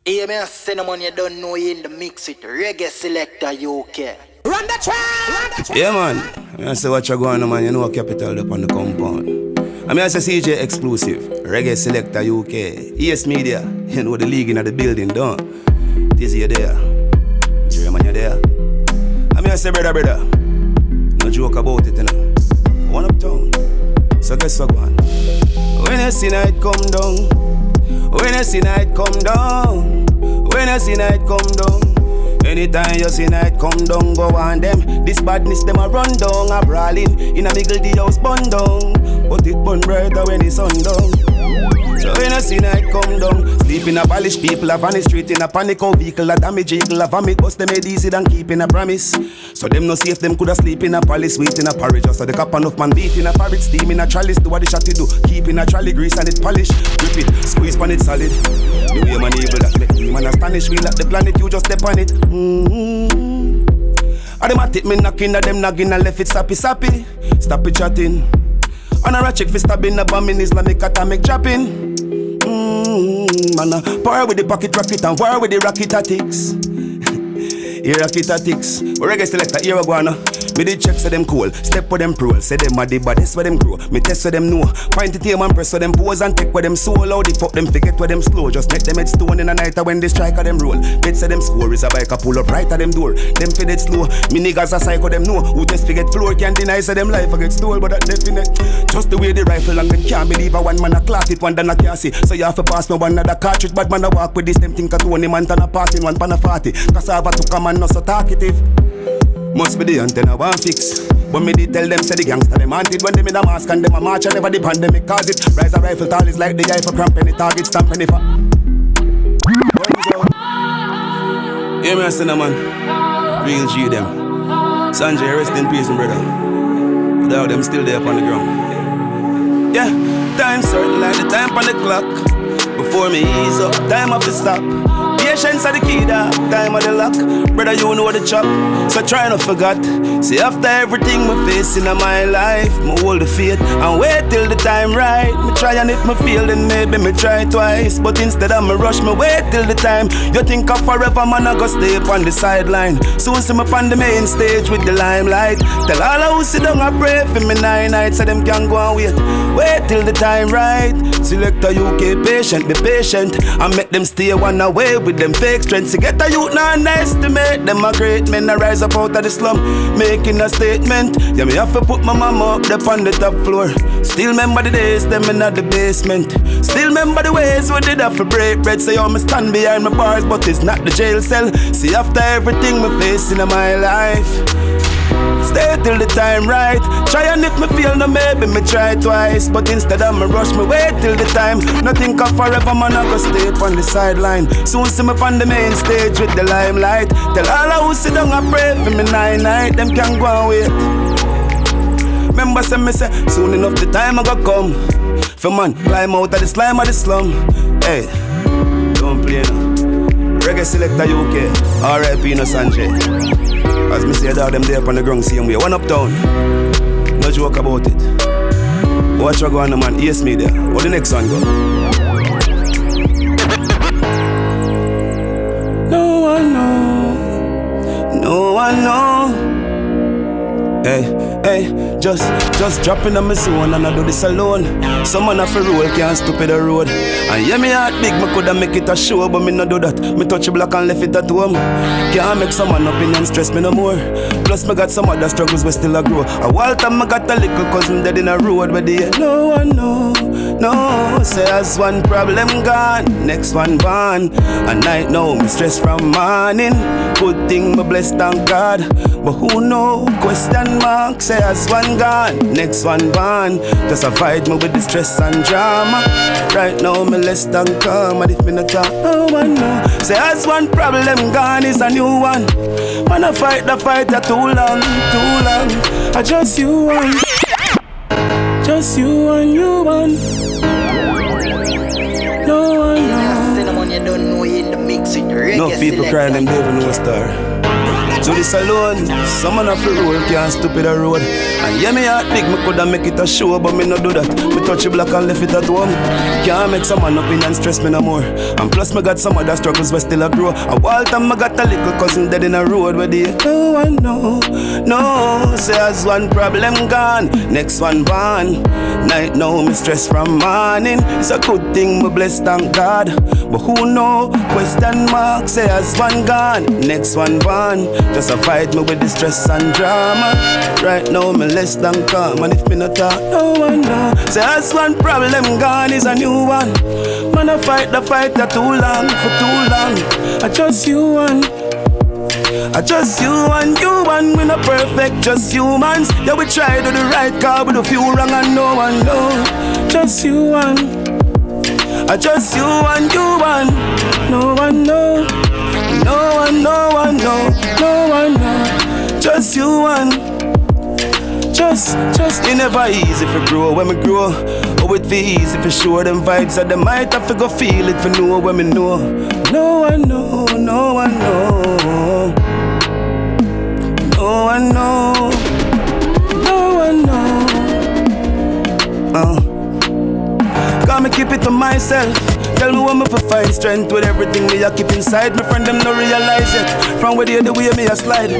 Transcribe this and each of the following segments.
Hey, me a cinnamon, you don't know you in the mix with Reggae Selecta UK. Run the track! Yeah, man. I say what you going on, man. You know Khapital up on the compound. I mean, I say CJ exclusive. Reggae Selecta UK. ES Media. You know the league in the building, don't? Dizzy, you there. Jeremy, you there. I mean, I say, brother. No joke about it, you know. One uptown. So guess what, man? When I see night come down. When I see night come down. When I see night come down. Anytime you see night come down, go on them. This badness them a run down, a brawling. In a middle the house burn down, but it burn brighter when the sun down. So when I see night come down, sleep in a palace, people have on the street in a panic. Or vehicle a damage, eagle a vomit, bust them made easy than keeping a promise. So them no see if them coulda sleep in a palace, wait in a porridge. So the cap enough man beat in a fabric, steam in a chalice. Do what the shotty do, keep in a trolley, grease and it polish. Grip it, squeeze pan it solid. The way man evil that make me man astonish. We like the planet, you just step on it. Automatic me knocking at them nagging and left it sappy. Stop it chatting. On a ratchet for stabbing a bomb in Islamic atomic trapping. Man, power with the pocket rocket and war with the rocket tactics. Here rocket tactics. Reggae Selecta, here we go now. Me did check so them cool, step with them pro. Say them a the baddest where them grow. Me test so them know. Point it here and press so them pose and take where them soul. How the fuck them forget where them slow. Just make them head stone in a night when they strike at them roll. Bet say them score is a bike a pull up right at them door. Them fed it slow. Me niggas a psycho them know. Who just forget floor can't deny say them life a get stole. But that definite. Just the way the rifle and them can't believe a one man a clock it one than a can't see. So you have to pass me one another cartridge. Bad man a walk with this them think a 20 man turn a passing one pan a 40. Cassava to come and not so talkative. Must be the antenna one fix. But me did tell them say the gangster them hunted. When them in a mask and them a march and never the pandemic cause it. Rise a rifle tall is like the guy for cramp any target stamp any for. Yeah me a cinnamon. Real G them. Sanjay rest in peace brother. Without them still there up on the ground. Yeah, time certain like the time on the clock. Before me ease up, time of the stop. Patience are the key, that time of the lock. Brother, you know the chop, so try not forget. See, after everything me facing in my life, me hold the faith and wait till the time right. Me try and if me fail, then maybe me try twice. But instead of me rush, me wait till the time. You think of forever, man, I go stay up on the sideline. Soon see me on the main stage with the limelight. Tell all who sit down and pray for me 9 nights, so them can go and wait. Wait till the time right. Selecta UK patient, be patient, and make them stay one away with them fake strength. To get a youth now underestimate them a great men. I rise up out of the slum, making a statement. Yeah, me have to put my mama up there on the top floor. Still remember the days, them in the basement. Still remember the ways we did have to break bread. Say, so me stand behind my bars, but it's not the jail cell. See, after everything me facing in my life, stay till the time right. Try and if me feel no maybe me try twice. But instead of me rush me wait till the time. Nothing of forever man I go stay on the sideline. Soon see me on the main stage with the limelight. Tell all who sit down and pray for me 9 nights. Them can go and wait. Remember say me say soon enough the time I go come. For man climb out of the slime of the slum. Hey, don't play now. Reggae Selecta UK, R.I.P. no Sanjay. As me say that them there up on the ground same way. One uptown, no joke about it. Watch what go on man, ES Media. What the next one go? No one know, no one know. Hey, just dropping on my zone and I do this alone. Someone off a roll can't stop the road. And yeah, me heart big, me coulda make it a show, but me no do that. Me touch a block and left it at home. Can't make someone up in and stress me no more. Plus me got some other struggles we still a grow. A while time I got a little cousin dead in a road where they no one know, no. Say as one problem gone, next one gone. And night now me stress from morning. Good thing me blessed thank God, but who know? Question mark. Say as one gone, next one gone. Just avoid me with the stress and drama. Right now me less than calm, and if me not talk, no one know. Say as one problem gone is a new one. Man I fight the fight too long. I just you one, just you and you one. No one knows. Cinnamon, you don't know you in the mix with Reggae No people Selecta. crying them never know a star. So this alone, someone off the road can't stupid a road. And yeah, me heart big, me coulda make it a show, but me no do that. Me touch it black and left it at home. Can't make some man up in and stress me no more. And plus me got some other struggles but still a grow. And all time I got a little cousin dead in a road where they no one know, no. Say as one problem gone, next one born. Night now me stress from morning. It's a good thing me blessed, thank God. But who know? Question mark. Say as one gone, next one born. Just a fight me with the stress and drama. Right now me less than calm. And if me not talk, no one know. Say as one problem gone is a new one. Man I fight the fight that too long, for too long. I just you one. I just you and you one. We not perfect, just humans. Yeah, we try to do the right call, but a few wrong and no one know. Just you one. I just you and you one. No one know. No one, no one know. No one know. Just you one. Just it never easy for grow when we grow. Oh, it be easy for sure. Them vibes that they might have to go feel it for know when we know. No one know, no one know. No one know. No one know. Got me keep it to myself. Tell me when me for find strength with everything me I keep inside. My friend them no realize it. From where they the way me a slide.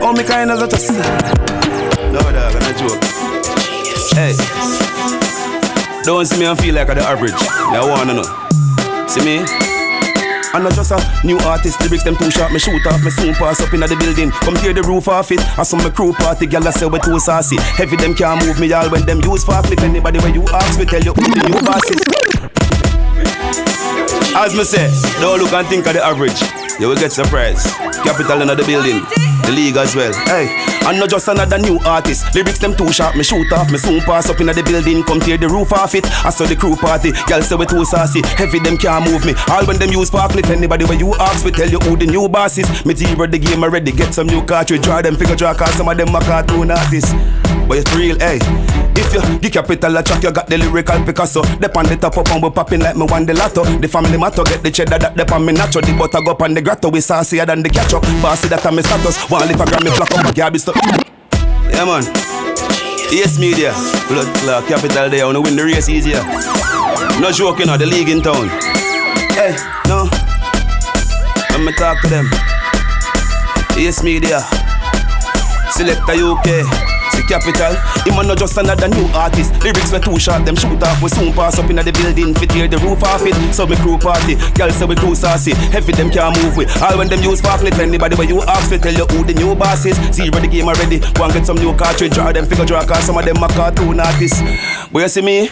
All me kind of just no dog, I'm not joke. Hey, don't see me and feel like I'm the average. I wanna know. See me? I'm not just a new artist, lyrics them too sharp, me shoot off, me soon pass up inna the building. Come tear the roof off it, I saw my crew party, gyal say we too saucy. Heavy them can't move me all when them use fast. If anybody when you ask me, tell you who the new boss is. As me say, don't look and think of the average. You will get surprised. Khapital in the building, the league as well. Hey, I'm not just another new artist. Lyrics them too sharp, me shoot off, me soon pass up in the building. Come tear the roof off it. I saw the crew party, girl say we too saucy. Heavy them can't move me. All when them use sparkle. If anybody when you ask, we tell you who the new boss is. Me zero the game already, get some new cartridge. Draw them figure draw, cause some of them are cartoon artists. But it's real, hey. If you the Khapital a track, you got the lyrical Picasso. Dep on the top up and we popping like me won the lotto. The family motto get the cheddar that dep on me nacho. The butter go up on the grotto, we saucier than the ketchup. Bossy that on me status, one if I grab me flock up, my garbage stuff. Yeah man, yes media, blood clock, Khapital there, wanna win the race easier. No joking, the league in town. Hey, no, let me talk to them. Yes media, Selecta UK. The Khapital, him not just another new artist. Lyrics were too sharp, them shoot off. We soon pass up in the building, fit tear the roof off it. So me crew party, girl say we too saucy. Heavy them can't move with. All when them use sparkle, if anybody when you ask, we tell you who the new boss is. Zero the game already, go and get some new cartridge. Draw them figure draw, cause some of them are cartoon artists. But you see me?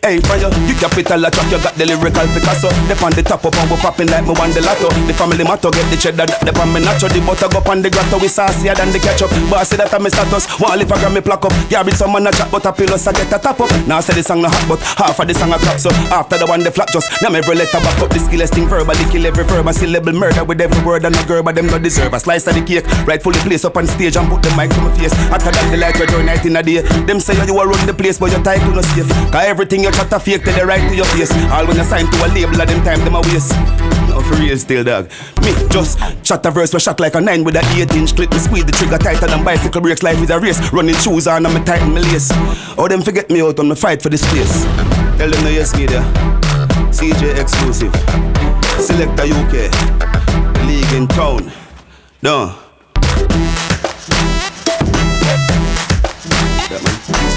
Hey, from you, the Khapital a track, you got the lyrical Picasso. Dep on the top up and we popping like me won the lotto. The family motto get the cheddar that dep on me nacho. The butter go up on the grotto, we saucier than the ketchup. Bossy that on me status, one if I grab me pluck up. Garbage someone a chat but a pillow so get a top up. Now say the song no hot but half of the song a crap. So after the one the flap just now every letter back up. The skillest thing verbally kill every verb. A syllable murder with every word and a girl but them not deserve. A slice of the cake rightfully place up on stage and put the mic to my face. After that the light red night in a day. Them say you a run the place but your title no safe. Cause everything you chat a fake tell the right to your face. All when you sign to a label of them time them a waste. No for real still dog. Me just chat a verse we shot like a 9 with a 8-inch clip. Me squeeze the trigger tighter than bicycle brakes. Life is a race. Running shoes on and me tighten my lace. Oh them forget me out on the fight for this place. Tell them no yes media. CJ exclusive. Selecta UK. League in town. No. Yeah, man.